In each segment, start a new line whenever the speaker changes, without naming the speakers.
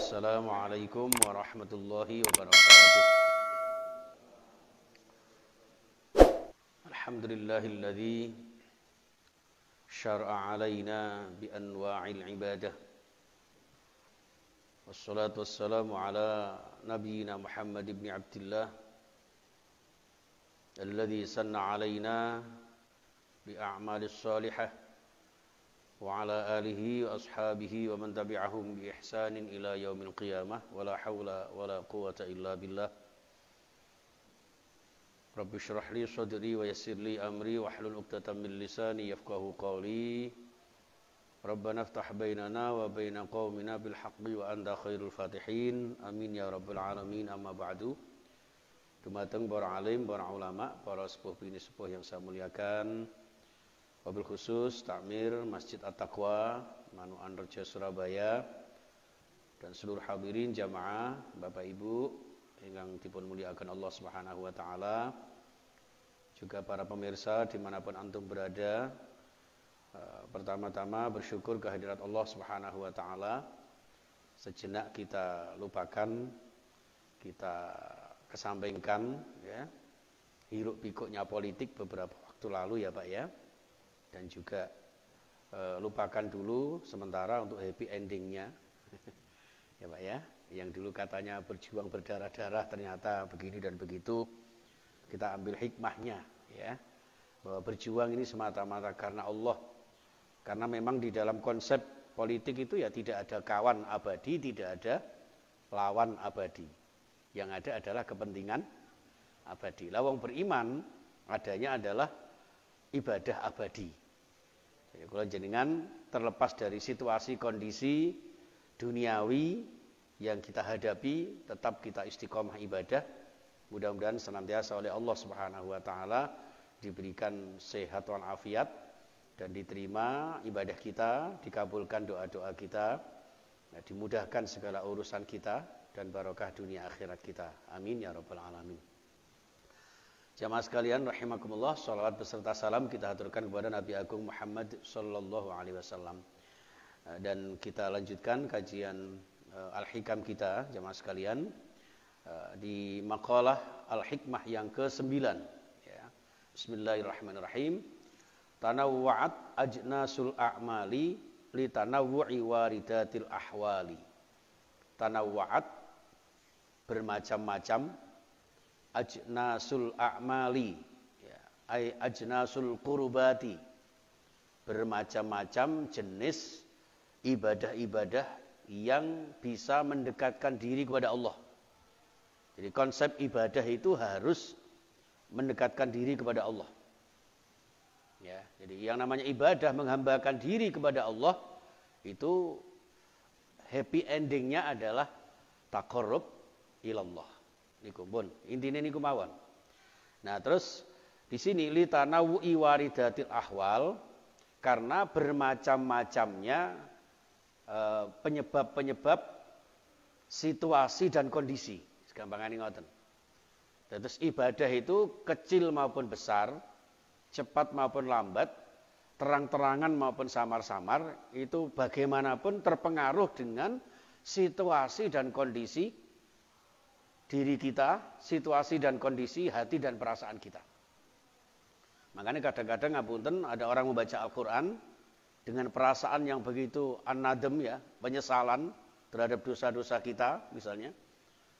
Assalamualaikum warahmatullahi wabarakatuh. Alhamdulillahilladzi syara'a alaina bi anwa'il ibadah. Wassalatu wassalamu ala nabiyyina Muhammad ibn Abdillah alladzi sanna alaina bi a'malis salihah wa ala alihi wa ashabihi wa man tabi'ahum bi ihsanin ila yaumil qiyamah wa la hawla wa la quwwata illa billah. Rabbi shrah li sadri wa yassir li amri wa hlul 'uqdatam min lisani yafqahu qawli. Rabbana iftah bainana wa baina qaumina bil haqqi wa anta khairul fatihin. Amin ya rabbal alamin. Amma ba'du. Dumateng para alim, para ulama, para sepuh bini sepuh yang saya muliakan. Wabil khusus Takmir Masjid At-Taqwa Manu Anreja Surabaya dan seluruh hadirin jamaah Bapak Ibu yang dipun muliakan Allah Subhanahu wa taala, juga para pemirsa dimanapun antum berada. Pertama-tama bersyukur kehadirat Allah Subhanahu wa taala. Sejenak kita lupakan, kita kesampingkan ya, hiruk pikuknya politik beberapa waktu lalu ya Pak ya. Dan juga lupakan dulu sementara untuk happy endingnya ya Pak ya, yang dulu katanya berjuang berdarah-darah ternyata begini dan begitu. Kita ambil hikmahnya ya, bahwa berjuang ini semata-mata karena Allah, karena memang di dalam konsep politik itu ya tidak ada kawan abadi, tidak ada lawan abadi, yang ada adalah kepentingan abadi. Lawang beriman adanya adalah ibadah abadi. Jadi kalau jenengan terlepas dari situasi kondisi duniawi yang kita hadapi, tetap kita istiqomah ibadah. Mudah-mudahan senantiasa oleh Allah Subhanahu wa taala diberikan sehat wal afiat dan diterima ibadah kita, dikabulkan doa-doa kita, dimudahkan segala urusan kita dan barokah dunia akhirat kita. Amin ya rabbal alamin. Jamaah sekalian rahimakumullah, salawat beserta salam kita haturkan kepada Nabi Agung Muhammad sallallahu alaihi wasallam. Dan kita lanjutkan kajian Al-Hikam kita jamaah sekalian di maqalah Al-Hikmah yang ke-9 ya. Bismillahirrahmanirrahim. Tanawwa'at ajnasul a'mali li tanawwu'i waridatil ahwali. Tanawwa'at bermacam-macam, ajnasul a'mali ya, ay ajnasul qurbati, bermacam-macam jenis ibadah-ibadah yang bisa mendekatkan diri kepada Allah. Jadi konsep ibadah itu harus mendekatkan diri kepada Allah ya. Jadi yang namanya ibadah menghambakan diri kepada Allah itu happy endingnya adalah taqarrub ilallah. Niku pun intine niku mawon. Nah, terus di sini li tanawu'i waridatil ahwal, karena bermacam-macamnya penyebab-penyebab situasi dan kondisi. Segampangane ngoten. Terus ibadah itu kecil maupun besar, cepat maupun lambat, terang-terangan maupun samar-samar, itu bagaimanapun terpengaruh dengan situasi dan kondisi diri kita, situasi dan kondisi hati dan perasaan kita. Makanya kadang-kadang ngapunten ada orang membaca Al-Quran dengan perasaan yang begitu an-nadem ya, penyesalan terhadap dosa-dosa kita misalnya.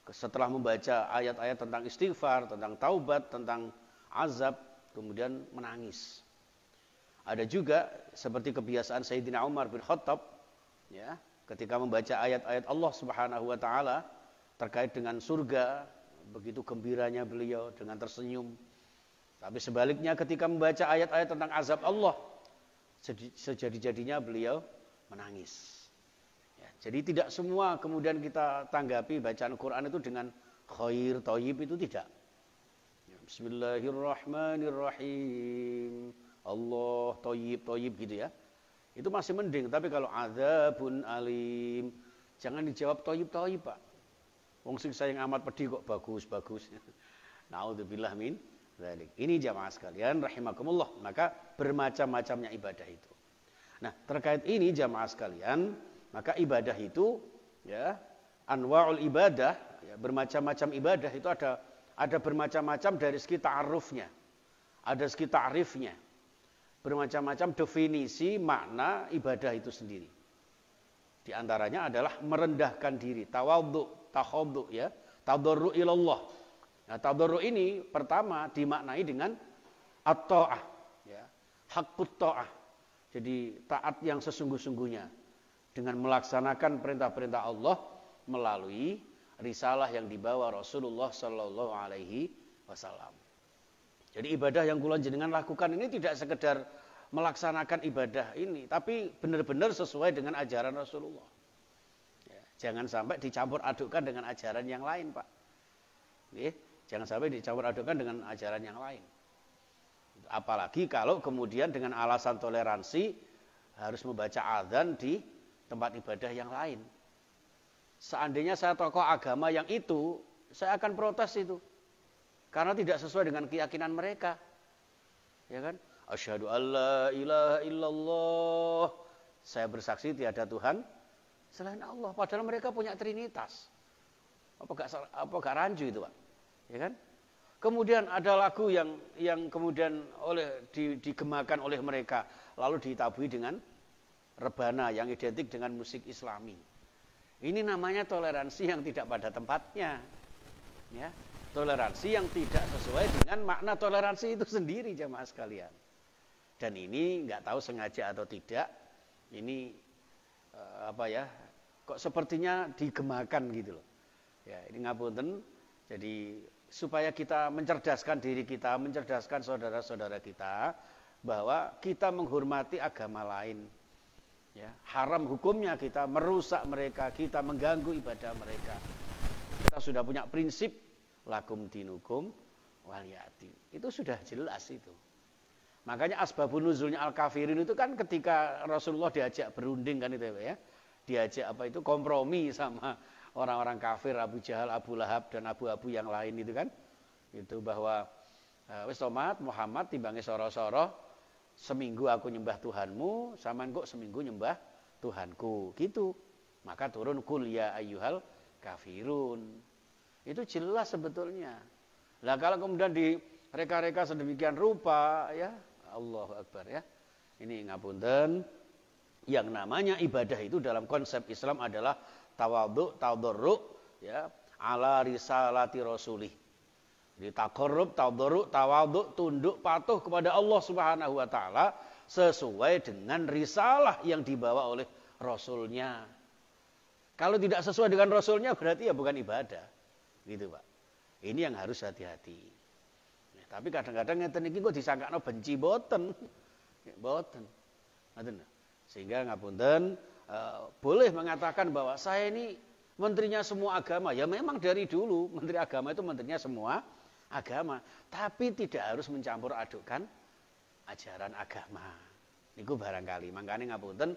Setelah membaca ayat-ayat tentang istighfar, tentang taubat, tentang azab, kemudian menangis. Ada juga seperti kebiasaan Sayyidina Umar bin Khattab ya, ketika membaca ayat-ayat Allah Subhanahu wa taala terkait dengan surga, begitu gembiranya beliau dengan tersenyum. Tapi sebaliknya ketika membaca ayat-ayat tentang azab Allah, sejadi-jadinya beliau menangis. Ya, jadi tidak semua kemudian kita tanggapi bacaan Quran itu dengan khair, thayyib, itu tidak. Ya, Bismillahirrahmanirrahim. Allah thayyib, thayyib gitu ya. Itu masih mending, tapi kalau adzabun alim, jangan dijawab thayyib, thayyib Pak. Wong sing sayang amat pedih kok bagus-bagus. Naudzubillah min dzalik. Ini jamaah sekalian rahimakumullah, maka bermacam-macamnya ibadah itu. Nah, terkait ini jamaah sekalian, maka ibadah itu ya anwa'ul ibadah, ya, bermacam-macam ibadah itu ada bermacam-macam dari segi ta'arufnya, ada segi ta'rifnya, bermacam-macam definisi makna ibadah itu sendiri. Di antaranya adalah merendahkan diri, tawadhu, takhadhu, ya, tadarru ilallah. Nah, tadarru ini pertama dimaknai dengan at-ta'ah, ya, haqqut ta'ah. Jadi taat yang sesungguh-sungguhnya dengan melaksanakan perintah-perintah Allah melalui risalah yang dibawa Rasulullah Sallallahu Alaihi Wasallam. Jadi ibadah yang kula jenengan lakukan ini tidak sekedar melaksanakan ibadah ini, tapi benar-benar sesuai dengan ajaran Rasulullah. Ya, jangan sampai dicampur adukkan dengan ajaran yang lain, Pak. Ya, jangan sampai dicampur adukkan dengan ajaran yang lain. Apalagi kalau kemudian dengan alasan toleransi harus membaca adzan di tempat ibadah yang lain. Seandainya saya tokoh agama yang itu, saya akan protes itu. Karena tidak sesuai dengan keyakinan mereka. Ya kan? Asyhadu alla ilaha illallah. Saya bersaksi tiada Tuhan selain Allah. Padahal mereka punya trinitas. Apa gak rancu itu, Pak? Ya kan? Kemudian ada lagu yang kemudian digemakan oleh mereka, lalu ditabui dengan rebana yang identik dengan musik Islami. Ini namanya toleransi yang tidak pada tempatnya. Ya, toleransi yang tidak sesuai dengan makna toleransi itu sendiri, jamaah sekalian. Dan ini nggak tahu sengaja atau tidak, ini kok sepertinya digemakan gitu loh. Ya, ini ngapunten. Jadi supaya kita mencerdaskan diri kita, mencerdaskan saudara-saudara kita, bahwa kita menghormati agama lain. Ya, haram hukumnya kita merusak mereka, kita mengganggu ibadah mereka. Kita sudah punya prinsip lakum dinukum waliyati. Itu sudah jelas itu. Makanya asbabun nuzulnya al-kafirin itu kan ketika Rasulullah diajak berunding kan itu ya. Diajak kompromi sama orang-orang kafir, Abu Jahal, Abu Lahab dan Abu-Abu yang lain itu kan. Itu bahwa wis tomat Muhammad timbange soro-soro, seminggu aku nyembah Tuhanmu, sampean kok seminggu nyembah Tuhanku, gitu. Maka turun kul ya ayyuhal kafirun. Itu jelas sebetulnya. Lah kalau kemudian direka-reka sedemikian rupa, ya Allahu Akbar ya. Ini ngapunten, yang namanya ibadah itu dalam konsep Islam adalah tawadhu, tadarru, ya, ala risalati rasulih. Jadi taqarrub, tadarru, tawadhu, tunduk patuh kepada Allah Subhanahu wa taala sesuai dengan risalah yang dibawa oleh rasulnya. Kalau tidak sesuai dengan rasulnya berarti ya bukan ibadah. Gitu, Pak. Ini yang harus hati-hati. Ya, tapi kadang-kadang ngeten iki kok disangkakno benci boten. Boten. Ngoten. Sehingga ngapunten boleh mengatakan bahwa saya ini menterinya semua agama. Ya memang dari dulu menteri agama itu menterinya semua agama, tapi tidak harus mencampur adukkan ajaran agama. Niku barangkali. Makanya ngapunten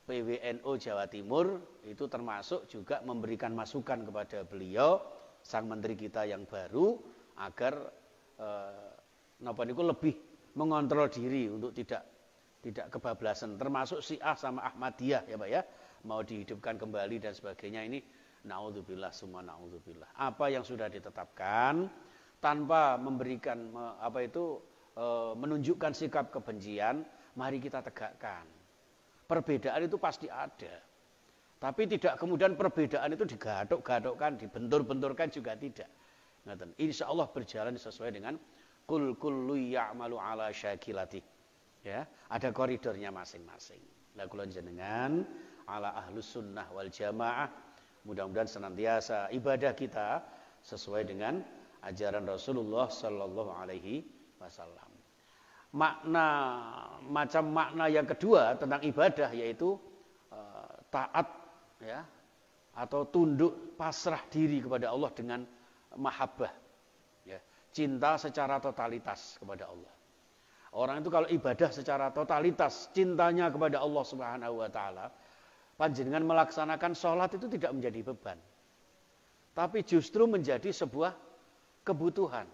PWNU Jawa Timur itu termasuk juga memberikan masukan kepada beliau sang menteri kita yang baru agar lebih mengontrol diri untuk tidak kebablasan, termasuk Syiah sama Ahmadiyah ya Pak ya, mau dihidupkan kembali dan sebagainya. Ini naudzubillah summa naudzubillah. Apa yang sudah ditetapkan tanpa memberikan menunjukkan sikap kebencian, mari kita tegakkan. Perbedaan itu pasti ada. Tapi tidak kemudian perbedaan itu digaduk-gadukkan, dibentur-benturkan juga tidak. Insya Allah berjalan sesuai dengan kul kullu ya'malu ala syakilati. Ya, ada koridornya masing-masing. Lah kula jenengan ala ahlus sunnah wal jamaah, mudah-mudahan senantiasa ibadah kita sesuai dengan ajaran Rasulullah sallallahu alaihi wasallam. Macam makna yang kedua tentang ibadah yaitu taat ya, atau tunduk pasrah diri kepada Allah dengan mahabbah ya, cinta secara totalitas kepada Allah. Orang itu kalau ibadah secara totalitas cintanya kepada Allah Subhanahu wa taala, panjenengan melaksanakan sholat itu tidak menjadi beban, tapi justru menjadi sebuah kebutuhan.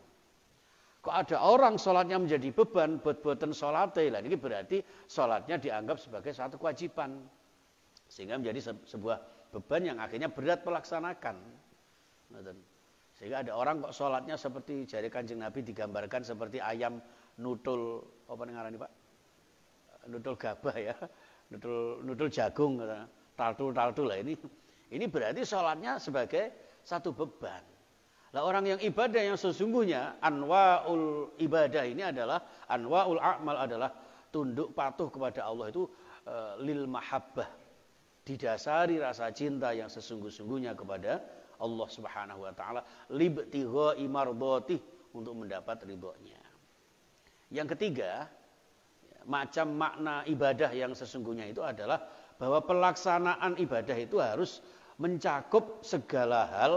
Kok ada orang sholatnya menjadi beban, buat-buatan sholatnya, ini berarti sholatnya dianggap sebagai satu kewajiban. Sehingga menjadi sebuah beban yang akhirnya berat melaksanakan. Sehingga ada orang kok sholatnya seperti jari Kanjeng Nabi digambarkan seperti ayam nutul apa ngarani Pak? Nutul gabah ya, nutul jagung, taltul lah ini. Ini berarti sholatnya sebagai satu beban. Lah orang yang ibadah yang sesungguhnya anwaul ibadah ini adalah anwaul a'mal adalah tunduk patuh kepada Allah itu lil mahabbah, didasari rasa cinta yang sesungguh-sungguhnya kepada Allah Subhanahu wa taala, libtigha'i mardhatih, untuk mendapat ridhonya. Yang ketiga, macam makna ibadah yang sesungguhnya itu adalah bahwa pelaksanaan ibadah itu harus mencakup segala hal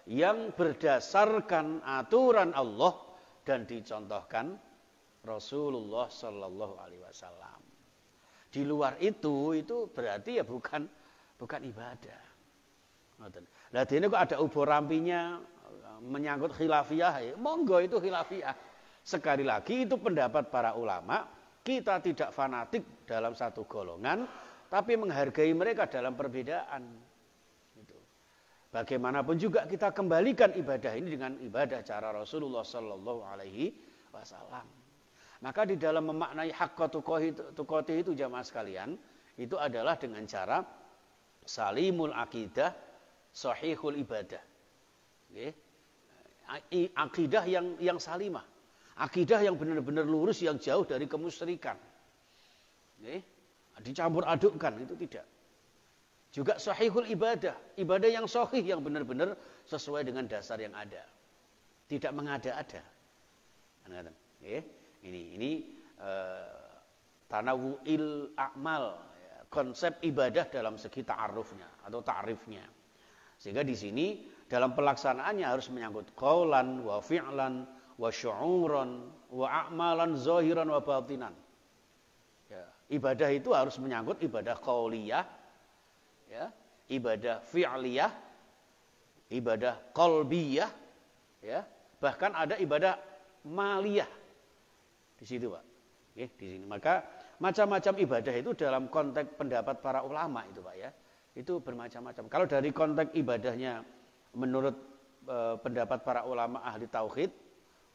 yang berdasarkan aturan Allah dan dicontohkan Rasulullah Sallallahu Alaihi Wasallam. Di luar itu berarti ya bukan ibadah. Nah, ini kok ada ubur rampinya menyangkut khilafiyah, ya, monggo itu khilafiyah. Sekali lagi itu pendapat para ulama, kita tidak fanatik dalam satu golongan, tapi menghargai mereka dalam perbedaan. Bagaimanapun juga kita kembalikan ibadah ini dengan ibadah cara Rasulullah Sallallahu Alaihi Wasallam. Maka di dalam memaknai haqqa tuqatih itu jamaah sekalian, itu adalah dengan cara salimul akidah, sahihul ibadah. Akidah yang salimah, akidah yang benar-benar lurus, yang jauh dari kemusyrikan. Dicampur adukkan itu tidak. Juga sahihul ibadah, ibadah yang sahih, yang benar-benar sesuai dengan dasar yang ada, tidak mengada-ada. Ini tanawu'il a'mal, konsep ibadah dalam segi ta'arufnya atau ta'rifnya. Sehingga di sini dalam pelaksanaannya harus menyangkut qaulan wa fi'lan wa syu'uran wa a'malan zahiran wa batinan. Ya, ibadah itu harus menyangkut ibadah qauliyah, ya, ibadah fi'liyah, ibadah qalbiyah, ya, bahkan ada ibadah maliyah di situ, Pak. Di sini. Maka macam-macam ibadah itu dalam konteks pendapat para ulama itu, Pak, ya. Itu bermacam-macam. Kalau dari konteks ibadahnya menurut pendapat para ulama ahli tauhid,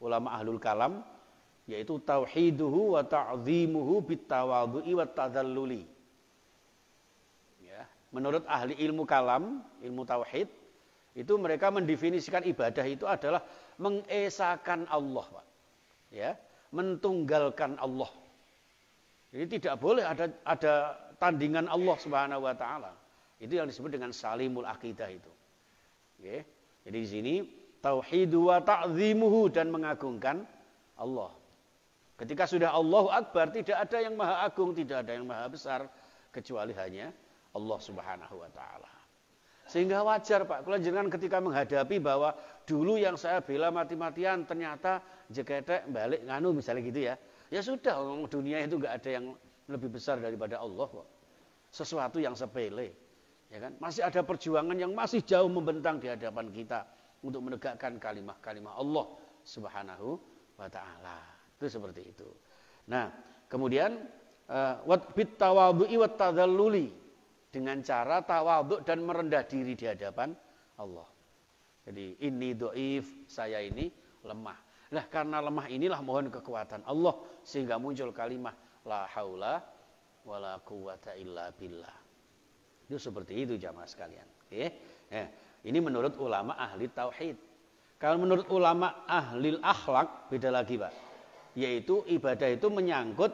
ulama ahlul kalam, yaitu tauhiduhu wa ta'zimuhu bitawadhu'i wa tadalluli. Menurut ahli ilmu kalam, ilmu tauhid, itu mereka mendefinisikan ibadah itu adalah mengesakan Allah, Pak. Ya, mentunggalkan Allah. Jadi tidak boleh ada tandingan Allah Subhanahu wa taala. Itu yang disebut dengan salimul akidah itu. Ya. Jadi di sini tauhidu wa ta'zimuhu, dan mengagungkan Allah. Ketika sudah Allahu Akbar, tidak ada yang maha agung, tidak ada yang maha besar kecuali hanya Allah Subhanahu wa taala. Sehingga wajar, Pak, kalau jenengan ketika menghadapi bahwa dulu yang saya bela mati-matian ternyata jegetek balik nganu misalnya gitu ya. Ya sudah, dunia itu enggak ada yang lebih besar daripada Allah kok. Sesuatu yang sepele. Ya kan? Masih ada perjuangan yang masih jauh membentang di hadapan kita untuk menegakkan kalimah-kalimah Allah Subhanahu wa taala. Itu seperti itu. Nah, kemudian bit tawadhu'i wat tadalluli, dengan cara tawadhu dan merendah diri di hadapan Allah. Jadi ini dhaif, saya ini lemah. Nah, karena lemah inilah mohon kekuatan Allah sehingga muncul kalimah la haula wala quwata illa billah. Itu seperti itu jamaah sekalian. Ini menurut ulama ahli tauhid. Kalau menurut ulama ahli akhlak beda lagi, Pak. Yaitu ibadah itu menyangkut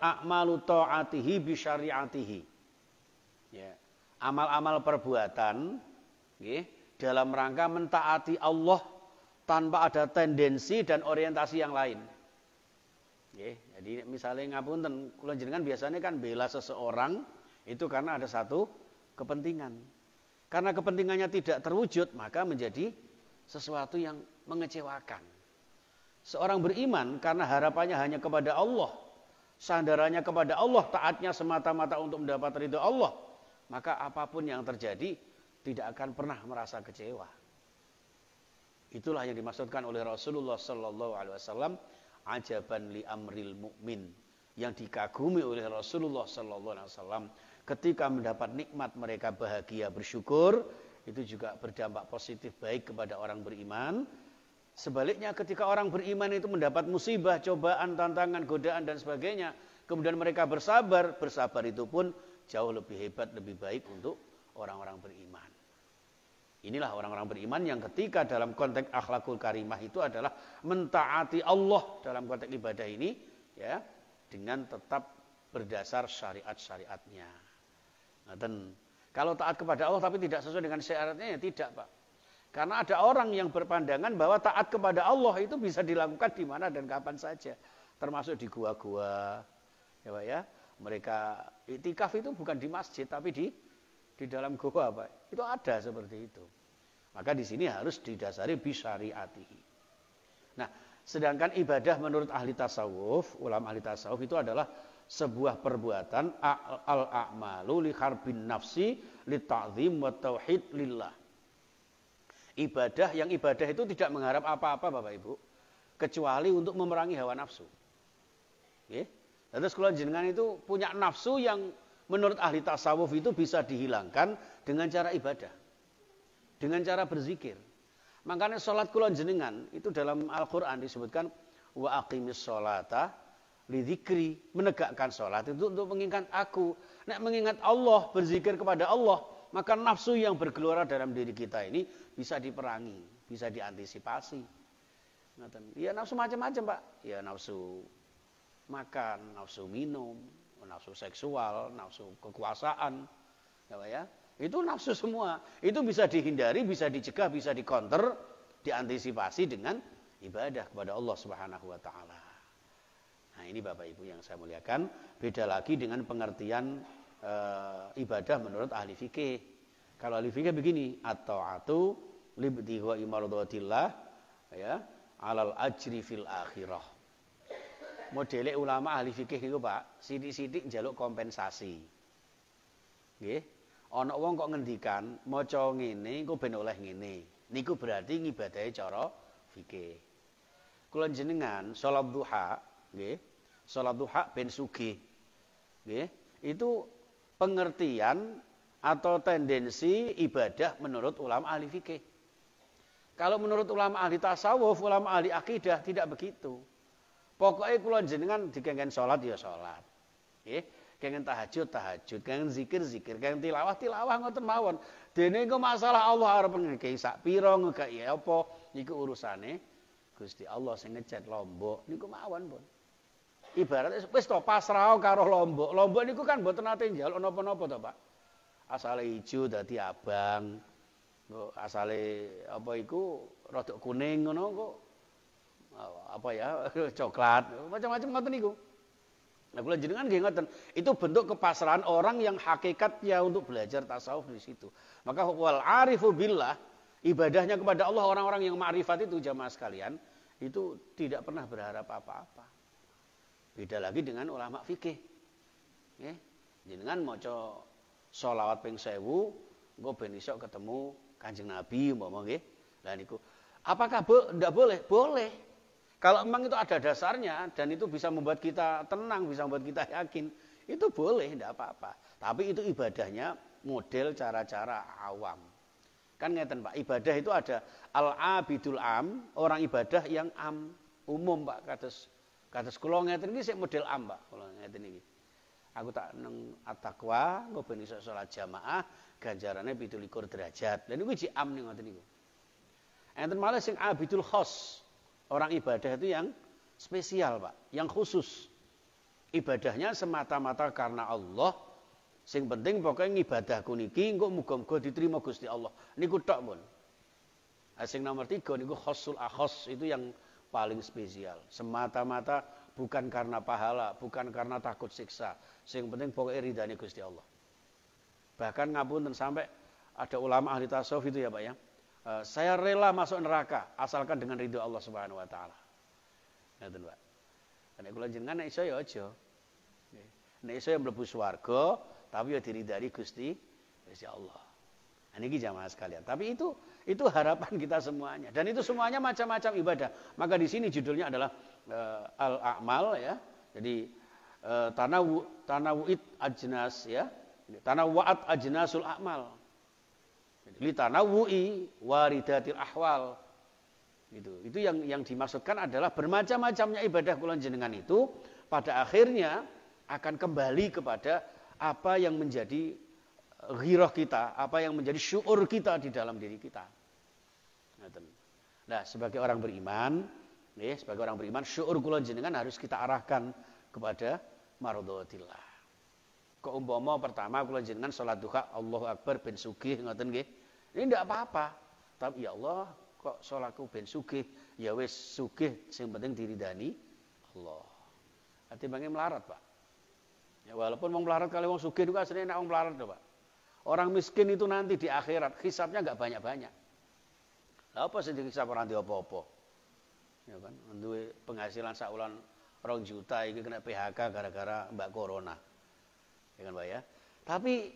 a'malu ta'atihi bi syari'atihi. Ya. Amal-amal perbuatan dalam rangka mentaati Allah tanpa ada tendensi dan orientasi yang lain. Jadi misalnya ngapunten, kula jenengan biasanya kan bela seseorang itu karena ada satu kepentingan. Karena kepentingannya tidak terwujud, maka menjadi sesuatu yang mengecewakan. Seorang beriman karena harapannya hanya kepada Allah, sandarannya kepada Allah, taatnya semata-mata untuk mendapat ridho Allah, maka apapun yang terjadi tidak akan pernah merasa kecewa. Itulah yang dimaksudkan oleh Rasulullah Sallallahu Alaihi Wasallam, ajaban li amril mu'min, yang dikagumi oleh Rasulullah Sallallahu Alaihi Wasallam Ketika mendapat nikmat mereka bahagia, bersyukur, itu juga berdampak positif baik kepada orang beriman. Sebaliknya ketika orang beriman itu mendapat musibah, cobaan, tantangan, godaan dan sebagainya, kemudian mereka bersabar, bersabar itu pun jauh lebih hebat, lebih baik untuk orang-orang beriman. Inilah orang-orang beriman yang ketika dalam konteks akhlakul karimah itu adalah mentaati Allah dalam konteks ibadah ini, ya, dengan tetap berdasar syariat-syariatnya. Nah, dan kalau taat kepada Allah tapi tidak sesuai dengan syaratnya, ya tidak, Pak. Karena ada orang yang berpandangan bahwa taat kepada Allah itu bisa dilakukan di mana dan kapan saja, termasuk di gua-gua, ya Pak ya. Mereka iktikaf itu bukan di masjid tapi di dalam gua, Pak. Itu ada seperti itu. Maka di sini harus didasari bisyariatihi. Nah, sedangkan ibadah menurut ahli tasawuf, ulama ahli tasawuf itu adalah sebuah perbuatan al-a'malu li harbin nafsi li ta'zim wa tauhid lillah. Ibadah itu tidak mengharap apa-apa Bapak Ibu, kecuali untuk memerangi hawa nafsu. Nggih. Terus kalau jenengan itu punya nafsu yang menurut ahli tasawuf itu bisa dihilangkan dengan cara ibadah. Dengan cara berzikir. Makanya salat kula jenengan itu dalam Al-Qur'an disebutkan wa aqimis sholata lidzikri, menegakkan salat itu untuk mengingat aku. Nek mengingat Allah, berzikir kepada Allah, maka nafsu yang bergelora dalam diri kita ini bisa diperangi, bisa diantisipasi. Ya nafsu macam-macam, Pak. Ya nafsu makan, nafsu minum, nafsu seksual, nafsu kekuasaan, ya Pak ya. Itu nafsu semua. Itu bisa dihindari, bisa dicegah, bisa dikonter, diantisipasi dengan ibadah kepada Allah Subhanahu wa taala. Nah, ini Bapak Ibu yang saya muliakan, beda lagi dengan pengertian ibadah menurut ahli fikih. Kalau ahli fikih begini, at-ta'atu libtigha'i mardhatillah, ya, alal ajri fil akhirah. Modele ulama ahli fikih niku, Pak, sithik-sithik njaluk kompensasi. Nggih. Ana wong kok ngendikan maca ngene engko ben oleh ngene. Niku berarti ngibadahi cara fikih. Kula jenengan salat duha, nggih. Salat duha ben sugih. Nggih. Itu pengertian atau tendensi ibadah menurut ulama ahli fikih. Kalau menurut ulama ahli tasawuf, ulama ahli akidah tidak begitu. Pokoknya kula jenengan dikengken salat ya salat. Nggih. Kengken tahajud, kengken zikir, kengken tilawah ngoten mawon. Dene engko masalah Allah arep ngekeki sak pira ngekeki apa niku urusane Gusti Allah sing ngecet Lombok niku mawon, pun. Ibarat wis to pasrah karo Lombok. Lombok niku kan mboten nate njaluk napa-napa to, Pak. Asale ijo dadi abang. Asale apa iku rada kuning ngono kok apa ya coklat, macam-macam ngoten niku. Nah, kula jenengan nggih ngoten. Itu bentuk kepasrahan orang yang hakikatnya untuk belajar tasawuf di situ. Maka wal arifu billah, ibadahnya kepada Allah, orang-orang yang ma'rifat itu jamaah sekalian, itu tidak pernah berharap apa-apa. Beda lagi dengan ulama fikih. Nggih. Jenengan maca sholawat ping 1000, engko ben iso ketemu Kanjeng Nabi umpama nggih. Lah niku apakah ndak boleh? Boleh. Kalau memang itu ada dasarnya dan itu bisa membuat kita tenang, bisa membuat kita yakin, itu boleh, tidak apa-apa. Tapi itu ibadahnya model cara-cara awam. Kan ngeten Pak, ibadah itu ada al-abidul am, orang ibadah yang umum Pak, kados kula ngeten iki sik model am Pak, kula ngeten iki. Aku tak neng at-taqwa, engko ben iso salat jamaah, ganjarane 17 derajat. Lha niku iki am ning ngoten niku. Enten malah sing abidul khos. Orang ibadah itu yang spesial, Pak, yang khusus. Ibadahnya semata-mata karena Allah. Sing penting pokoknya ngibadahku niki engko muga-muga diterima Gusti Allah. Niku tok pun. Sing nomor 3 niku khosul akhos, itu yang paling spesial. Semata-mata bukan karena pahala, bukan karena takut siksa. Sing penting pokoknya ridhani Gusti Allah. Bahkan ngapunten sampai ada ulama ahli tasawuf itu ya, Pak ya. Saya rela masuk neraka asalkan dengan ridho Allah Subhanahu wa taala. Ngoten, Pak. Nek kula jenengan nek iso ya aja. Nek iso ya mlebu swarga, tapi ya diridani Gusti Allah. Nah, niki jamaah sekalian. Tapi itu harapan kita semuanya. Dan itu semuanya macam-macam ibadah. Maka di sini judulnya adalah al-a'mal ya. Jadi tanawu'it ajnas ya. Tanawwa'at ajnasul a'mal. Li tanawwu'i waridatil ahwal. Itu yang dimaksudkan adalah bermacam-macamnya ibadah kula jenengan itu pada akhirnya akan kembali kepada apa yang menjadi ghirah kita, apa yang menjadi syuur kita di dalam diri kita. Nah, sebagai orang beriman, syuur kula jenengan harus kita arahkan kepada mardhatillah. Kok umpama pertama kula jenengan salat duha Allahu Akbar ben sugih ngoten nggih. Ini ndak apa-apa. Tapi ya Allah, kok salatku ben sugih, ya wis sugih sing penting diridani Allah. Ati bange melarat, Pak. Ya walaupun wong melarat kali wong sugih itu asline nek wong melarat to, Pak. Orang miskin itu nanti di akhirat hisabnya enggak banyak-banyak. Lah apa sing dihisab ora ndek apa-apa? Ya kan, duwe penghasilan saulan 2 juta iki kena PHK gara-gara Mbak Corona. Ya kan, Pak ya. Tapi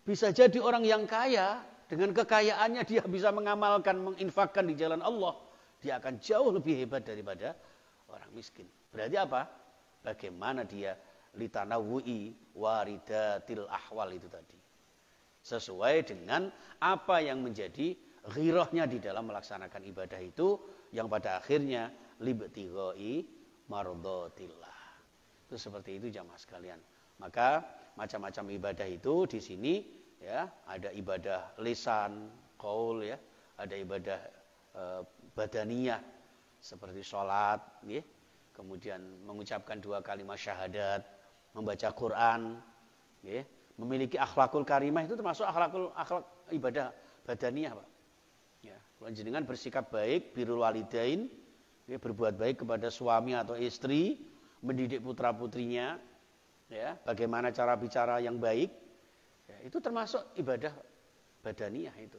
bisa jadi orang yang kaya dengan kekayaannya dia bisa mengamalkan, menginfakkan di jalan Allah, dia akan jauh lebih hebat daripada orang miskin. Berarti apa? Bagaimana dia litanawu'i waridatil ahwal itu tadi. Sesuai dengan apa yang menjadi ghirahnya di dalam melaksanakan ibadah itu, yang pada akhirnya libtigha'i mardhatillah. Itu seperti itu jamaah sekalian. Maka macam-macam ibadah itu di sini ya, ada ibadah lisan, qaul ya, ada ibadah badaniyah seperti sholat, ya, kemudian mengucapkan 2 kalimat syahadat, membaca Quran, ya, memiliki akhlakul karimah itu termasuk akhlak ibadah badaniyah, Pak. Ya, jenengan bersikap baik, birrul walidain, ya, berbuat baik kepada suami atau istri, mendidik putra-putrinya, ya, bagaimana cara bicara yang baik. Ya, itu termasuk ibadah badaniyah itu.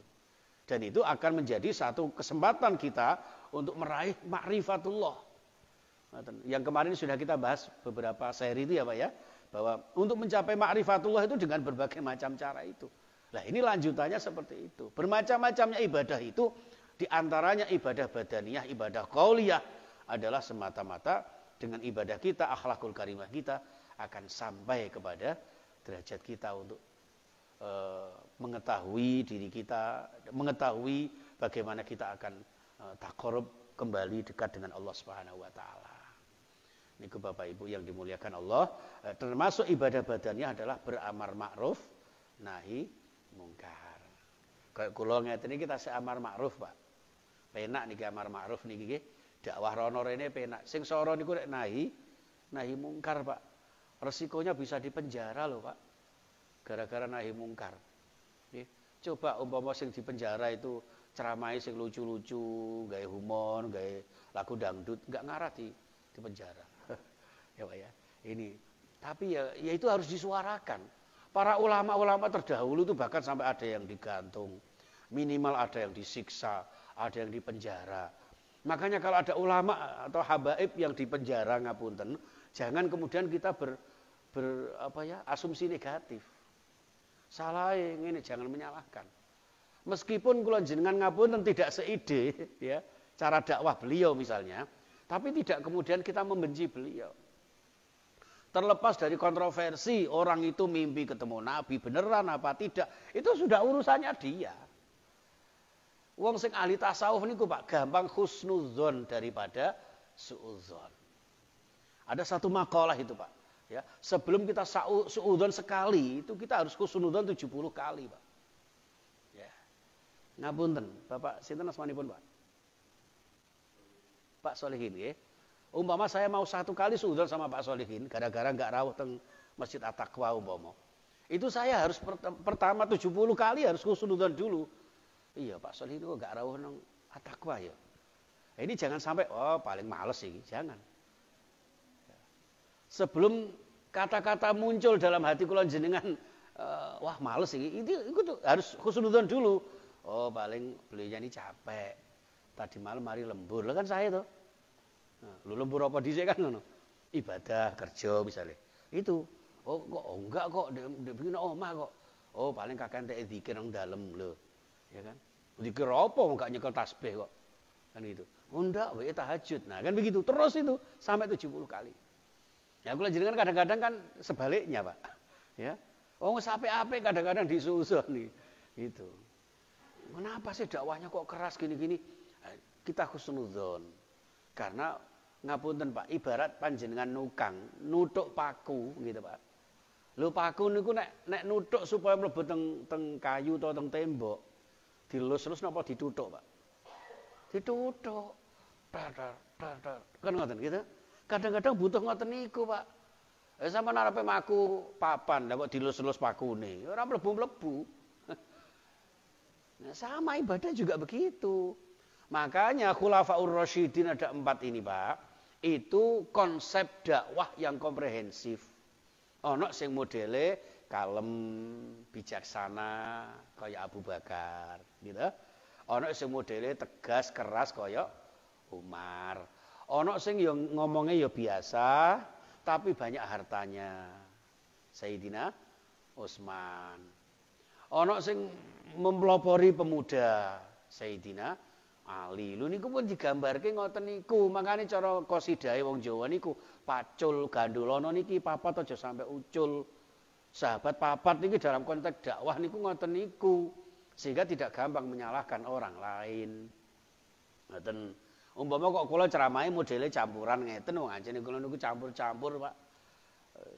Dan itu akan menjadi satu kesempatan kita untuk meraih ma'rifatullah. Yang kemarin sudah kita bahas beberapa seri itu ya Pak ya. Bahwa untuk mencapai ma'rifatullah itu dengan berbagai macam cara itu. Nah ini lanjutannya seperti itu. Bermacam-macamnya ibadah itu diantaranya ibadah badaniyah, ibadah qauliyah adalah semata-mata dengan ibadah kita, akhlakul karimah kita akan sampai kepada derajat kita untuk mengetahui diri kita, mengetahui bagaimana kita akan taqarrub kembali dekat dengan Allah Subhanahu wa taala. Ini ke Bapak Ibu yang dimuliakan Allah, termasuk ibadah badannya adalah beramar ma'ruf nahi mungkar. Kayak kula ngeten iki kita seamar ma'ruf, Pak. Penak niki amar ma'ruf niki nggih. Dakwah rono rene penak. Sing sora niku nek nahi mungkar, Pak. Resikonya bisa dipenjara loh, Pak. Gara-gara nahi mungkar. Coba umpama sing di penjara itu ceramai sing lucu-lucu, gawe humor, gawe lagu dangdut, enggak ngarati di penjara. Ya Pak ya. Ini. Tapi ya itu harus disuarakan. Para ulama-ulama terdahulu itu bahkan sampai ada yang digantung, minimal ada yang disiksa, ada yang dipenjara. Makanya kalau ada ulama atau habaib yang dipenjara ngapunten, jangan kemudian kita asumsi negatif. Salah ini jangan menyalahkan. Meskipun kula jenengan ngapunten tidak seide ya, cara dakwah beliau misalnya, tapi tidak kemudian kita membenci beliau. Terlepas dari kontroversi orang itu mimpi ketemu Nabi beneran apa tidak, itu sudah urusannya dia. Wong sing ahli tasawuf niku Pak gampang husnudzon daripada suudzon. Ada satu makalah itu Pak. Ya, sebelum kita suudzon sekali, itu kita harus husnudzon 70 kali, Pak. Ya. Ngapunten, Bapak sinten asmanipun, Pak? Pak Solihin nggih. Umpama saya mau 1 kali suudzon sama Pak Solihin gara-gara enggak rawuh teng Masjid At-Taqwa umpama. Itu saya harus pertama 70 kali harus husnudzon dulu. Iya, Pak Solihin kok enggak rawuh nang At-Taqwa ya. Ini jangan sampai paling males sih, jangan. Sebelum kata-kata muncul dalam hati kula jenengan, wah males ini, itu harus husnudzon dulu. Oh paling belinya ini capek. Tadi malam mari lembur, lah kan saya tuh. Nah, lu lembur apa dhisik kan ngono? Ibadah, kerja misalnya. Itu. Oh kok enggak kok, bikin omah kok. Oh paling kakek entek zikir nang dalem lho. Ya kan? Zikir apa enggak nyekel tasbih kok. Kan gitu. Oh enggak, wae tahajud. Nah, kan begitu. Terus itu sampai 70 kali. Ya kula jenengan kadang-kadang kan sebaliknya, Pak. Ya. Oh, sampai kadang-kadang disusun nih. Gitu. Kenapa sih dakwahnya kok keras gini-gini? Kita husnudzon. Karena ngapunten Pak, ibarat panjenengan nukang, nutuk paku gitu Pak. Lho paku niku nek nutuk supaya mlebu teng kayu atau teng tembok. Dilus-lus napa ditutuk, Pak? Ditutuk. Dar. Kan ngoten gitu. Kadang-kadang butuh ngoten niku, Pak. Sampeyan arepe maku papan, lah kok dilus-lus pakune. Ora mlebu-mlebu. Nah, sama ibadah juga begitu. Makanya Khulafaur Rasyidin ada 4 ini, Pak. Itu konsep dakwah yang komprehensif. Ono sing modele kalem, bijaksana kaya Abu Bakar, gitu. Ono sing modele tegas, keras kaya Umar. Ono sing yang ngomongnya ya biasa, tapi banyak hartanya. Sayyidina Utsman. Ono sing mempelopori pemuda. Sayyidina Ali. Lho niku pun digambarke ngoten niku. Makane cara qasidahe wong Jawa niku pacul gandulana niki papat aja sampai ucul. Sahabat papat niki dalam konteks dakwah niku ngoten niku. Sehingga tidak gampang menyalahkan orang lain. Ngoten. Umpama kok kula ceramahe modele campuran ngeten wong anjene kula niku campur-campur, Pak.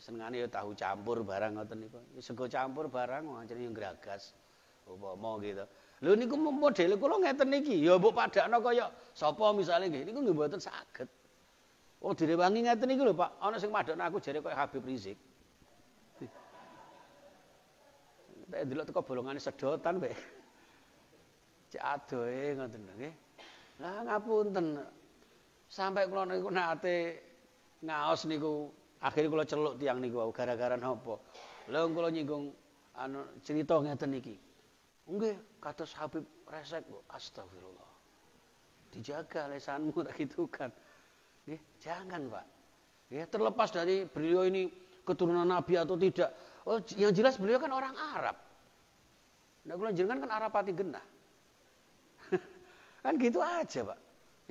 Senengane ya tahu campur barang ngoten niku. Sego campur barang wong anjene yo gragas. Umpama gitu. Lho niku modele kula ngeten niki, ya mbok padakno kaya sapa misale nggih, niku nggih mboten saged. Oh direwangi ngeten niku lho Pak, ana sing madhokno aku jare kaya Habib Rizik. Tak delok teko bolongane sedotan bae. Cek adohe ngoten nggih. Lah ngapunten. Sampai kula niku nate ngaos niku, akhire kula celuk tiyang niku gara-gara napa. Lha kula nyinggung anu cerita ngeten niki. Nggih, kados Habib resek, Bu. Astagfirullah. Dijaga lesanmu tak gitu kan. Nggih, jangan, Pak. Ya, terlepas dari beliau ini keturunan Nabi atau tidak. Oh, yang jelas beliau kan orang Arab. Nah, kula jenengan kan Arab pati genah. Kan gitu aja, Pak.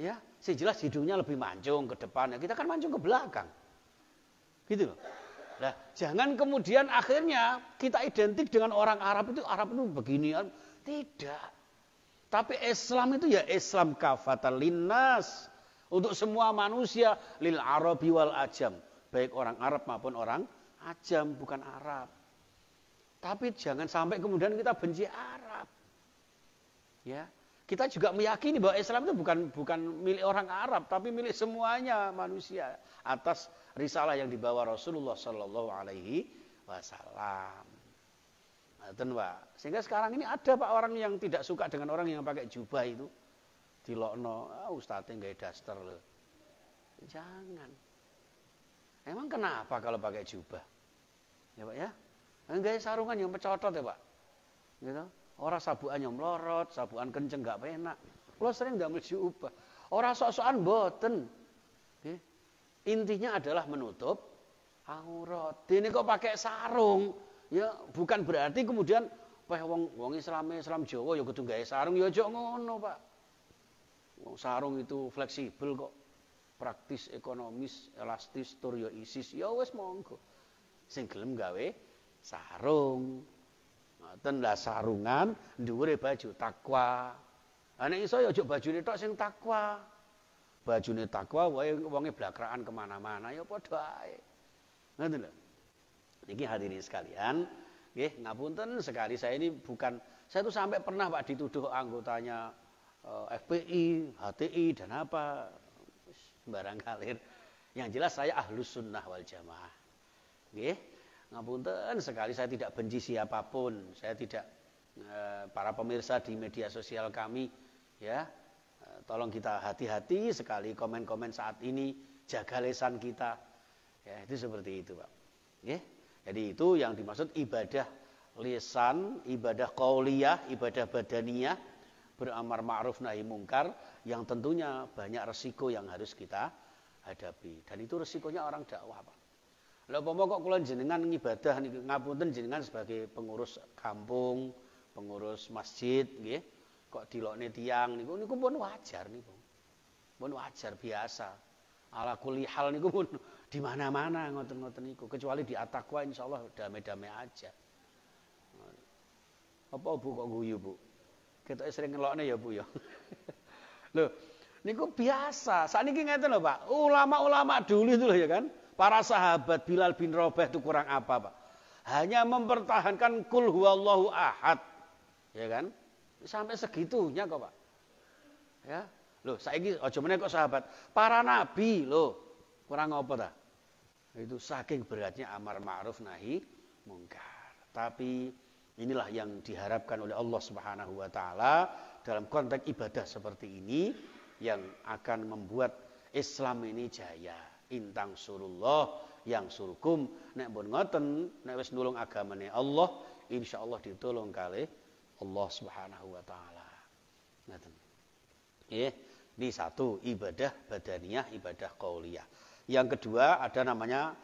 Ya, sejelas hidungnya lebih mancung ke depan, ya kita kan mancung ke belakang. Gitu loh. Nah, jangan kemudian akhirnya kita identik dengan orang Arab itu begini. Tidak. Tapi Islam itu ya Islam kafatan linnas. Untuk semua manusia. Lil Arabi wal Ajam. Baik orang Arab maupun orang Ajam. Bukan Arab. Tapi jangan sampai kemudian kita benci Arab. Ya. Kita juga meyakini bahwa Islam itu bukan milik orang Arab, tapi milik semuanya manusia atas risalah yang dibawa Rasulullah Sallallahu Alaihi Wasallam. Pak. Sehingga sekarang ini ada Pak orang yang tidak suka dengan orang yang pakai jubah itu, dilokno, ustadznya nggak daster loh. Jangan. Emang kenapa kalau pakai jubah? Ya Pak ya, enggak sarungan yang pecotot ya Pak. Gitu. Orang sabuan yang melorot, sabuan kenceng gak penak. Kalau sering ndamel jubah. Orang sok-sokan boten. Intinya adalah menutup aurat. Ini kok pakai sarung, ya bukan berarti kemudian wong Islam Jawa ya kudu gawe sarung ya aja ngono, Pak. Wong sarung itu fleksibel kok. Praktis, ekonomis, elastis, tur ya isis. Ya wis monggo. Sing gelem gawe sarung. Ngoten lah sarungan, dhuwure baju takwa. Nek iso ya aja bajune tok sing takwa. Bajune takwa wae wonge blakraan kemana-mana ya padha ae. Ngoten lho. Niki hadirin sekalian, nggih ngapunten sekali saya tuh sampai pernah Pak dituduh anggotanya FPI, HTI dan apa sembarang kalir. Yang jelas saya ahlus sunnah wal jamaah. Nggih. Ngapunten sekali saya tidak benci siapapun, saya tidak para pemirsa di media sosial kami ya, tolong kita hati-hati sekali komen-komen saat ini, jaga lisan kita, ya itu seperti itu Pak. Ya, jadi itu yang dimaksud ibadah lisan, ibadah qauliyah, ibadah badaniyah, beramar ma'ruf nahi mungkar, yang tentunya banyak resiko yang harus kita hadapi, dan itu resikonya orang dakwah Pak. Lha umpama kok kula jenengan ngibadah niki ngapunten jenengan sebagai pengurus kampung, pengurus masjid nggih, kok dilokne tiyang niku pun wajar niku. Pun wajar biasa. Ala kulli hal niku pun di mana-mana ngoten-ngoten niku, kecuali di at-taqwa insyaallah damai-damai aja. Apa Bu kok guyu, Bu? Ketoke sering ngelokne ya, Bu ya. Loh, niku biasa. Sakniki ngeten lho, Pak. Ulama-ulama dulu itu loh ya kan. Para sahabat Bilal bin Rabah itu kurang apa, Pak? Hanya mempertahankan kul huwallahu ahad. Ya kan? Sampai segitunya kok, Pak. Ya. Loh, saiki aja meneh kok sahabat. Para nabi loh. Kurang apa ta? Itu saking beratnya amar ma'ruf nahi mungkar. Tapi inilah yang diharapkan oleh Allah Subhanahu wa taala dalam konteks ibadah seperti ini yang akan membuat Islam ini jaya. Intang surullah yang surukum nek pun ngoten nek wis nulung agamane Allah insyaallah ditulung kalih Allah Subhanahu wa taala. Ngoten. Ini satu ibadah badaniyah, ibadah qauliyah. Yang kedua ada namanya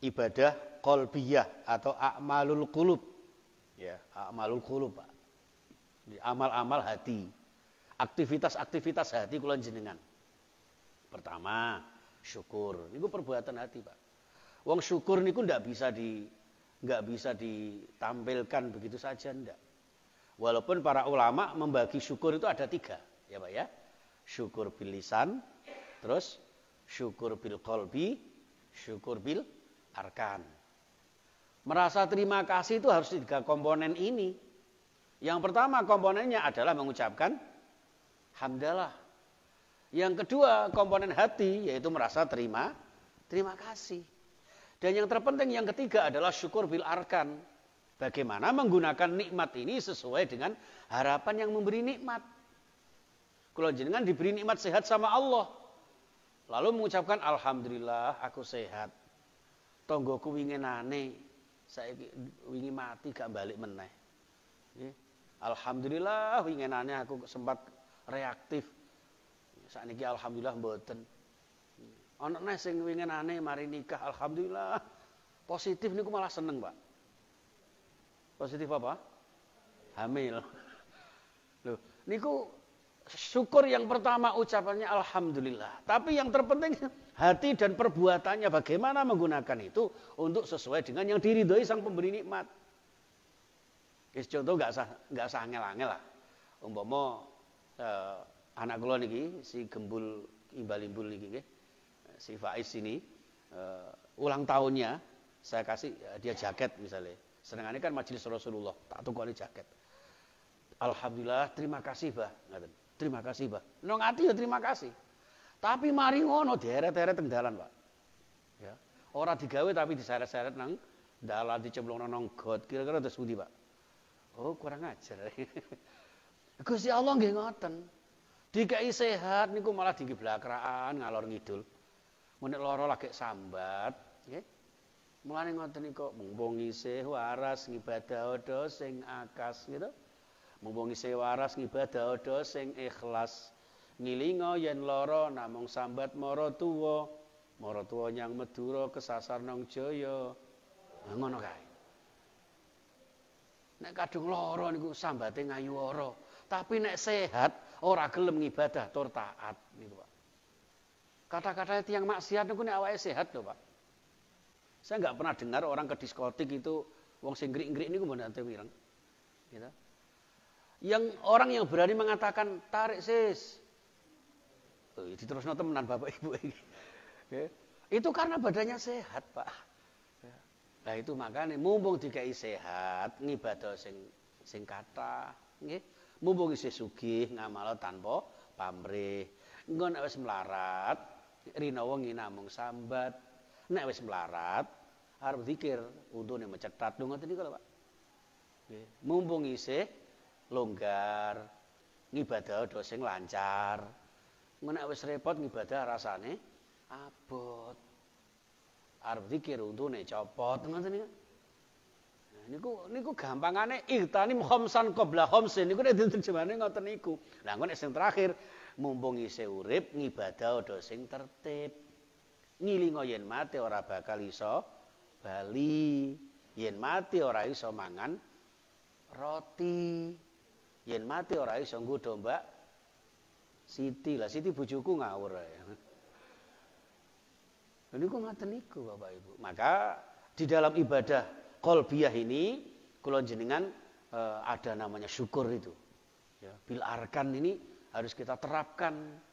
ibadah qalbiyah atau a'malul qulub. Ya, a'malul qulub, Pak. Amal-amal hati. Aktivitas-aktivitas hati kula jenengan. Pertama, syukur. Niku perbuatan hati, Pak. Wong syukur niku ndak bisa ditampilkan begitu saja ndak. Walaupun para ulama membagi syukur itu ada 3, ya Pak ya. Syukur bil lisan, terus syukur bil qalbi, syukur bil arkan. Merasa terima kasih itu harus 3 komponen ini. Yang pertama komponennya adalah mengucapkan hamdalah. Yang kedua komponen hati yaitu merasa terima kasih. Dan yang terpenting yang ketiga adalah syukur bil arkan. Bagaimana menggunakan nikmat ini sesuai dengan harapan yang memberi nikmat. Kalau jenengan diberi nikmat sehat sama Allah, lalu mengucapkan alhamdulillah aku sehat. Tonggoku winginane, saiki wingi mati gak balik meneh. Alhamdulillah winginane aku sempat reaktif. Sakniki alhamdulillah mboten. Ana neh sing winginane mari nikah alhamdulillah. Positif niku malah seneng, Pak. Positif apa? Hamil. Loh, niku syukur yang pertama ucapannya alhamdulillah. Tapi yang terpenting hati dan perbuatannya bagaimana menggunakan itu untuk sesuai dengan yang diridhoi sang pemberi nikmat. Contoh enggak usah angel-angel lah. Umpama anak kula niki si Gembul Imbal-imbul niki nggih. Si Faiz ini ulang tahunnya saya kasih dia jaket misalnya. Senengane kan majelis Rasulullah, tak tukoni jaket. Alhamdulillah, terima kasih, Bah. Ngaten. Terima kasih, Bah. Nang ati ya terima kasih. Tapi mari ngono deret-deret teng dalan, Pak. Ya. Ora digawe tapi diseret-seret nang dalan dicemplungno nang got. Kira-kira terus pundi, Pak? Oh, kurang ajar. Gusti Allah nggih ngoten. Dikai sehat niku malah digiblakraan ngalor ngidul. Menek lara lagi sambat, nggih. Mulane ngoten niku mumpung isih waras ngibadah sing akas gitu. Mumpung isih waras ngibadah sing ikhlas. Ngilinga yen lara namung sambat mara tuwa nyang Madura kesasar nang Jaya. Ngono kae. Nek kadung lara niku sambate ngayuwara, tapi nek sehat ora gelem ngibadah tur taat niku, Pak. Kata-kata tiyang maksiat niku nek awake sehat lho, Pak. Saya enggak pernah dengar orang ke diskotik itu wong sing ngrik-ngrik niku mboten ate mireng. Gitu. Yang orang yang berani mengatakan tarik sis. Diterusno temenan Bapak Ibu iki. Itu karena badannya sehat, Pak. Nah itu makanya mumpung dikai sehat, ngibadah sing kathah, nggih. Mumpung isih sugih ngamal tanpa pamrih. Engko nek wis melarat, rinawa namung sambat. Nek wis melarat, arep zikir, untune mecetat ngoten niku lho, Pak. Nggih. Mumpung isih longgar, ngibadah sing lancar. Nek wis repot ngibadah rasane abot. Arep zikir untune copot ngoten niku. Nah niku gampangane ihtanim khamsan qabla khamsin niku nek diterjemahane ngoten niku. Lah engko nek sing terakhir mumpung isih urip ngibadah sing tertib. Ngilinga yen mati ora bakal iso bali. Yen mati ora iso mangan roti. Yen mati ora iso nggodho Mbak Siti. Lah Siti bojoku ngawur ae. Niku ngoten niku Bapak Ibu. Maka di dalam ibadah qalbiyah ini kula jenengan ada namanya syukur itu. Ya, bil arkan ini harus kita terapkan.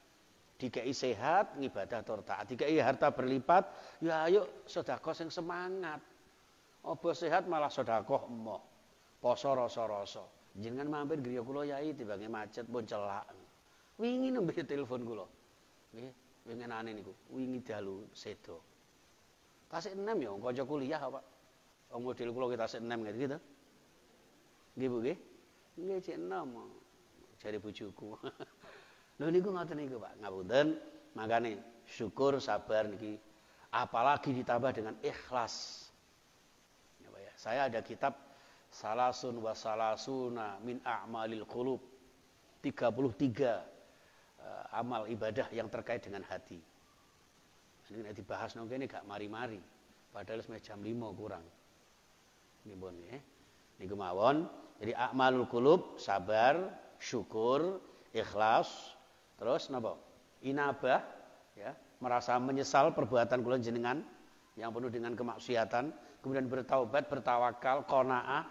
Dikai sehat, ngibadah tur taat. Dikai harta berlipat, ya ayo sedekah sing semangat. Apa sehat malah sedekah emoh. Poso rasa-rasa. Jenengan mampir griya kula yai tibange macet pun celak. Wingi nembe telepon kula. Nggih, winginane niku. Wingi dalu sedo. Tasik 6 ya kanca kuliah Pak. Wong model kula ki tasik 6 gitu. Nggih Bu nggih. Nggih cek 6. Jare bojoku. Lho niku ngoten niku Pak, ngapunten. Makane syukur sabar niki apalagi ditambah dengan ikhlas. Ya Pak ya. Saya ada kitab Salasun wa salasuna min a'malil qulub. 33 amal ibadah yang terkait dengan hati. Ini nek dibahas nang kene gak mari-mari. Padahal wis jam 5 kurang. Nipun nggih. Niku mawon. Jadi a'malul qulub, sabar, syukur, ikhlas. Terus napa? Inabah, ya, merasa menyesal perbuatan kula jenengan yang penuh dengan kemaksiatan, kemudian bertaubat, bertawakal, qanaah,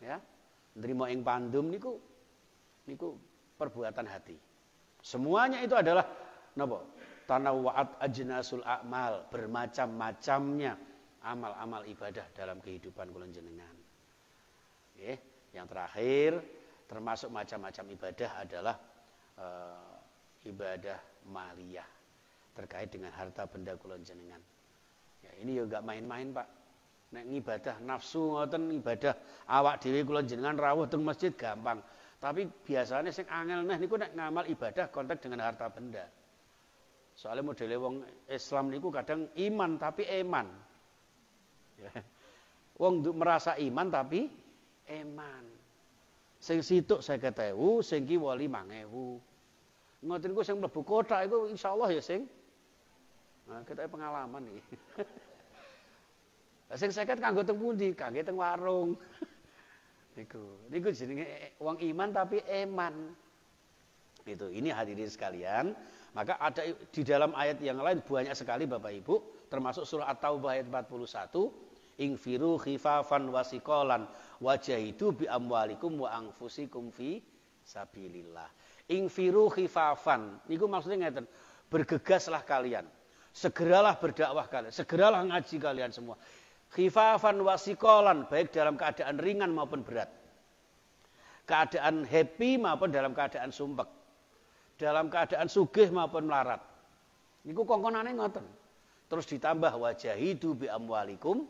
ya. Nrimo ing pandum niku perbuatan hati. Semuanya itu adalah napa? Tanawwa'at ajnasul a'mal, bermacam-macamnya amal-amal ibadah dalam kehidupan kula jenengan. Nggih, yang terakhir termasuk macam-macam ibadah adalah ibadah maliyah terkait dengan harta benda kula jenengan. Ya, ini ya enggak main-main, Pak. Nek ngibadah nafsu ngoten ibadah awak dhewe kula jenengan rawuh teng masjid gampang. Tapi biasanya sing angel neh niku nek ngamal ibadah kontak dengan harta benda. Soalnya modele wong Islam niku kadang iman tapi eman. Ya. Wong merasa iman tapi eman. Sing situk 50.000, sing ki 5.000. Ngoten niku sing mlebu kotak iku insyaallah ya sing. Nah, kita pengalaman iki. Sing 50 kanggo teng pundi? Kangge teng warung. Niku jenenge wong iman tapi eman. Itu. Ini hadirin sekalian, maka ada di dalam ayat yang lain banyak sekali Bapak Ibu, termasuk surah At-Taubah ayat 41, ingfiru khifafan wasiqalan wajahidu bi amwalikum wa anfusikum fi sabilillah. Ingfiru khifafan, niku maksudnya ngeten, bergegaslah kalian, segeralah berdakwah kalian, segeralah ngaji kalian semua. Khifafan wasiqalan, baik dalam keadaan ringan maupun berat, keadaan happy maupun dalam keadaan sumpek, dalam keadaan sugih maupun melarat. Niku kongkonane ngoten. Terus ditambah wajahidu bi amwalikum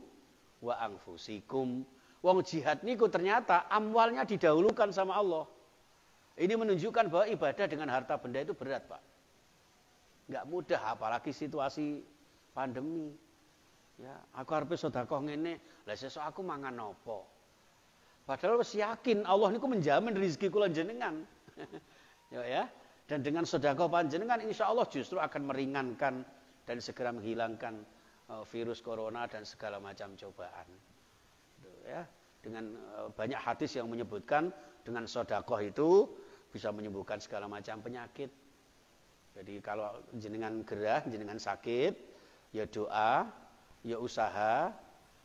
wa anfusikum. Wong jihad niku ternyata amwalnya didahulukan sama Allah. Ini menunjukkan bahwa ibadah dengan harta benda itu berat, Pak. Enggak mudah, apalagi situasi pandemi. Ya, aku arep sedekah ngene, lah sesuk aku mangan apa? Padahal wis yakin Allah niku menjamin rezeki kula jenengan. Ya. Dan dengan sedekah panjenengan insyaallah justru akan meringankan dan segera menghilangkan virus corona dan segala macam cobaan. Ya, dengan banyak hadis yang menyebutkan dengan sedekah itu bisa menyembuhkan segala macam penyakit. Jadi kalau jenengan gerah, jenengan sakit, ya doa, ya usaha.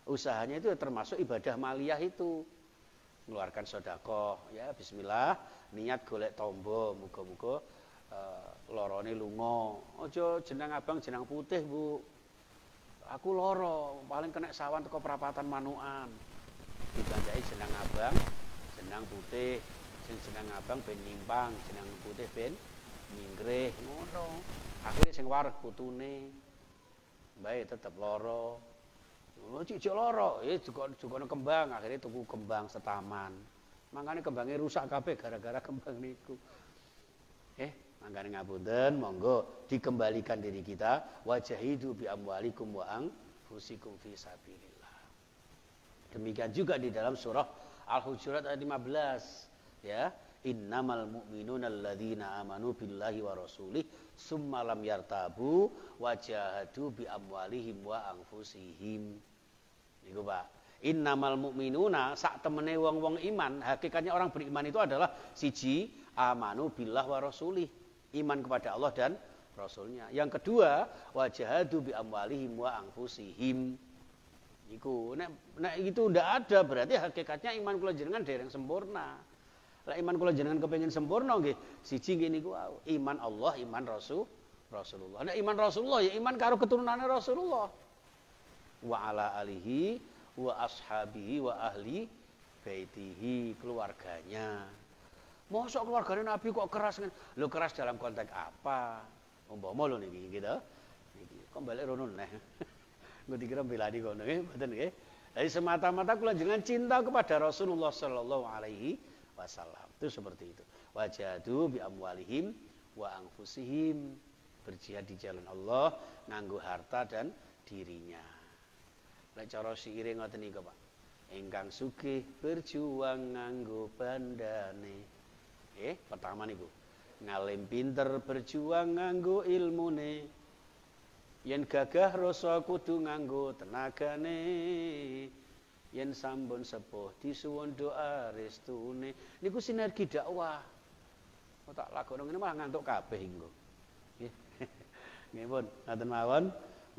Usahanya itu termasuk ibadah maliyah itu. Mengeluarkan sedekah, ya bismillah, niat golek tombo, muga-muga lorone lunga. Aja jeneng abang jeneng putih, Bu. Aku loro, paling kena sawan teko perapatan Manukan. Dibanjai jeneng abang, jeneng putih. Sing jeneng abang ben nyimpang, jeneng putih ben mingrih ngono. Akhire sing wareg putune. Bae tetep loro. Oh cicik loro, juga kembang, akhirnya tuku kembang setaman. Makanya kembangnya rusak kabeh gara-gara kembang niku. Makanya ngapunten, monggo dikembalikan diri kita, wajahidu bi amwalikum wa anfusikum fi sabilillah. Demikian juga di dalam surah Al-Hujurat ayat 15, ya. Innamal mu'minuna alladzina amanu billahi wa rasulih summa lam yartabu wajahadu bi amwalihim wa anfusihim. Niku Pak. Innamal mu'minuna sak temene wong-wong iman, hakikatnya orang beriman itu adalah siji amanu billah wa rasulih, iman kepada Allah dan Rasulnya. Yang kedua wajahadu bi amwalihim wa anfusihim. Iku nek itu ndak ada berarti hakikatnya iman kula jenengan dereng sempurna. Lah iman kula jenengan kepengin sempurna nggih siji nggih niku iman Allah, iman Rasulullah. Nek iman Rasulullah ya iman karo keturunane Rasulullah. Wa ala alihi wa ashabihi wa ahli baitihi, keluarganya. Mosok keluargane Nabi kok keras kan? Lho keras dalam konteks apa? Umpama lho niki gitu. Niki kok balik rono neh. Gue dikira belani kono nggih, mboten nggih. Jadi semata-mata kula jenengan cinta kepada Rasulullah sallallahu alaihi wasallam. Itu seperti itu. Wajadu bi amwalihim wa anfusihim, berjihad di jalan Allah nganggo harta dan dirinya. Lek cara siire ngoten niku, Pak. Ingkang sugih berjuang nganggo bandane. Pertama niku. Ngalim pinter berjuang nganggo ilmune. Yen gagah rasa kudu nganggo tenagane, yen sampun sepuh disuwun doa restune. Niku sinergi dakwah. Kok tak lakono ngene malah ngantuk kabeh engko. Nggih. Nggih pun, ngoten mawon.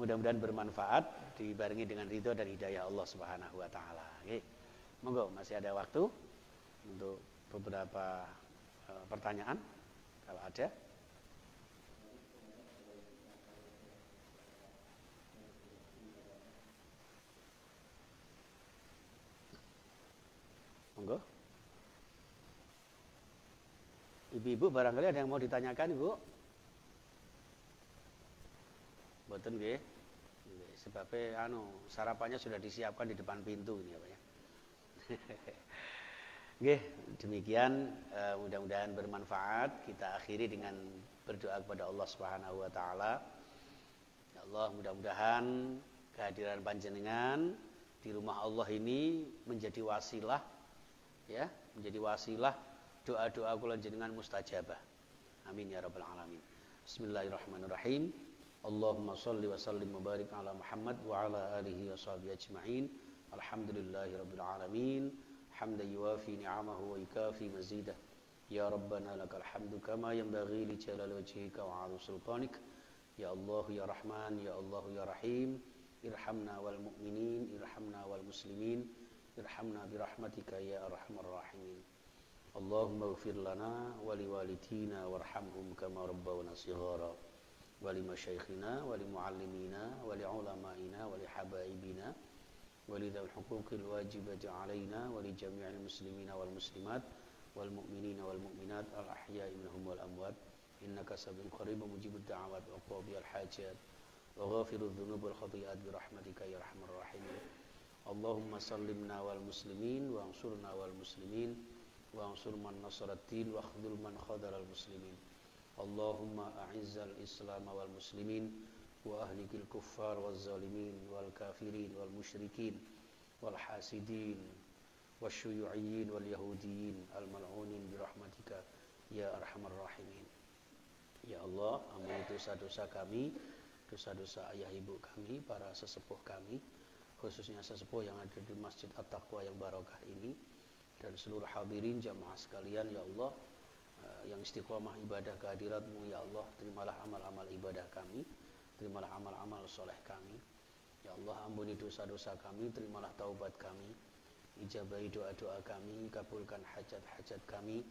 Mudah-mudahan bermanfaat dibarengi dengan ridho dan hidayah Allah Subhanahu wa taala. Nggih. Monggo masih ada waktu untuk beberapa pertanyaan kalau ada. Monggo. Ibu-ibu barangkali ada yang mau ditanyakan, Ibu? Mboten nggih. Sebabnya sarapannya sudah disiapkan di depan pintu ini ya, Pak ya. Nggih, demikian mudah-mudahan bermanfaat. Kita akhiri dengan berdoa kepada Allah Subhanahu wa taala. Ya Allah, mudah-mudahan kehadiran panjenengan di rumah Allah ini menjadi wasilah, ya, menjadi wasilah doa-doa kula jenengan mustajabah. Amin ya rabbal alamin. Bismillahirrahmanirrahim. Allahumma shalli wa sallim wa barik ala Muhammad wa ala alihi wa sahbihi ajma'in. Alhamdulillahirabbil alamin. Hamdan yuwafi ni'amahu wa yukafi mazidah. Ya rabbana lakal hamdu kama yanbaghi li jalali wajhika wa 'azimi sultanik. Ya Allah ya Rahman ya Allah ya Rahim. Irhamna wal mu'minin, irhamna wal muslimin. Irhamna birahmatika ya arhamar rahimin. Allahumma ighfir lana wa liwalidina warhamhum kama rabbawna shighara wa li masyayikhina wa li muallimina wa li ulama'ina wa li habaibina wa li dzil huquqil wajibati 'alaina wa li jami'il muslimina wal muslimat wal mu'minina wal mu'minat al ahya'i minhum wal amwat innaka sami'un qaribun mujibud da'awat wa qadiyal hajat wa ghafirudz dzunub wal khati'at bi rahmatika ya arhamar rahimin. Allahumma sallimna wal muslimin wa ansurna wal muslimin wa ansur man nasaraddin wa khudul man khadaral muslimin. Allahumma a'izzal islam wal muslimin wa ahlikil kuffar waz zalimin wal kafirin wal musyrikin wal hasidin wasyuyu'iyyin wal yahudiyin al mal'unin bi rahmatika ya arhamar rahimin. Ya Allah, ampuni dosa-dosa kami, dosa-dosa ayah ibu kami, para sesepuh kami, khususnya sesepuh yang ada di Masjid At-Taqwa yang barokah ini, dan seluruh hadirin jamaah sekalian. Ya Allah, yang istiqomah ibadah kehadirat-Mu, ya Allah, terimalah amal-amal ibadah kami, terimalah amal-amal soleh kami. Ya Allah, ampuni dosa-dosa kami, terimalah taubat kami, ijabahi doa-doa kami, kabulkan hajat-hajat kami,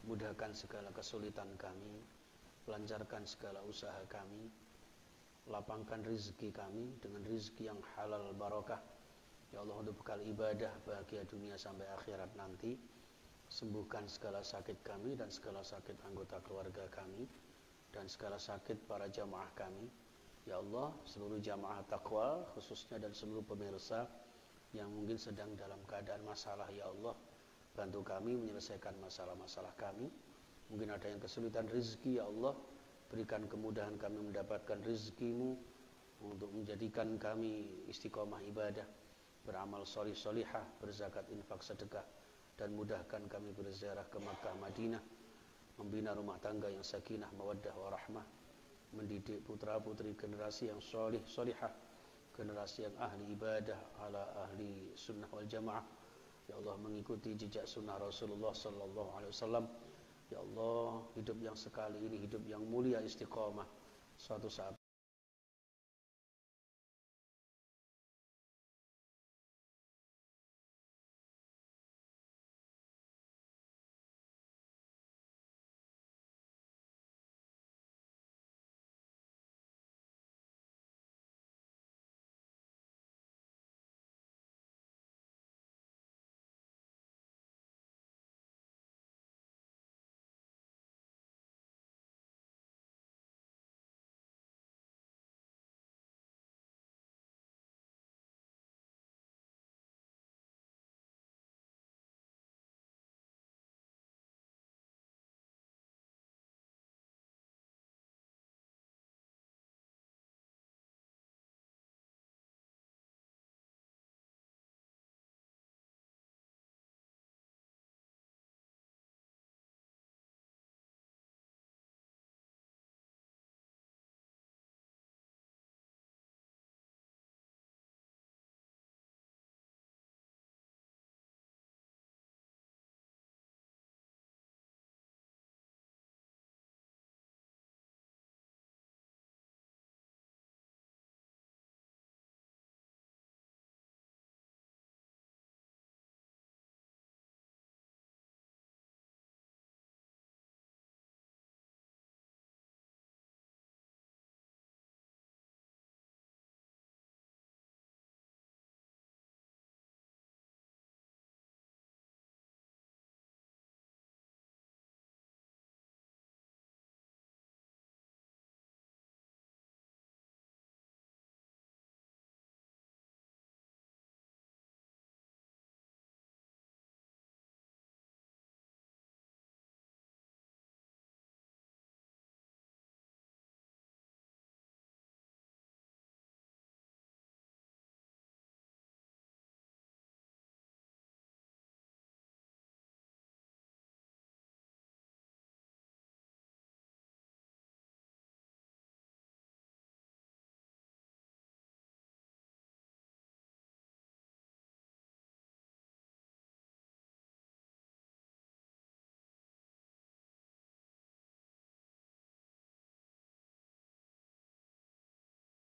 mudahkan segala kesulitan kami, lancarkan segala usaha kami, lapangkan rezeki kami dengan rezeki yang halal barokah. Ya Allah, untuk bekal ibadah bahagia dunia sampai akhirat nanti. Sembuhkan segala sakit kami dan segala sakit anggota keluarga kami dan segala sakit para jamaah kami. Ya Allah, seluruh jamaah taqwa khususnya dan seluruh pemirsa yang mungkin sedang dalam keadaan masalah, ya Allah, bantu kami menyelesaikan masalah-masalah kami. Mungkin ada yang kesulitan rezeki, ya Allah, berikan kemudahan kami mendapatkan rezeki-Mu untuk menjadikan kami istiqomah ibadah, beramal sholih sholihah, berzakat infak sedekah, dan mudahkan kami berziarah ke Makkah Madinah, membina rumah tangga yang sakinah mawaddah warahmah, mendidik putra-putri generasi yang sholih sholihah, generasi yang ahli ibadah ala ahli sunnah wal jamaah. Ya Allah, mengikuti jejak sunnah Rasulullah sallallahu alaihi wasallam. Ya Allah, hidup yang sekali ini hidup yang mulia istiqomah. Suatu saat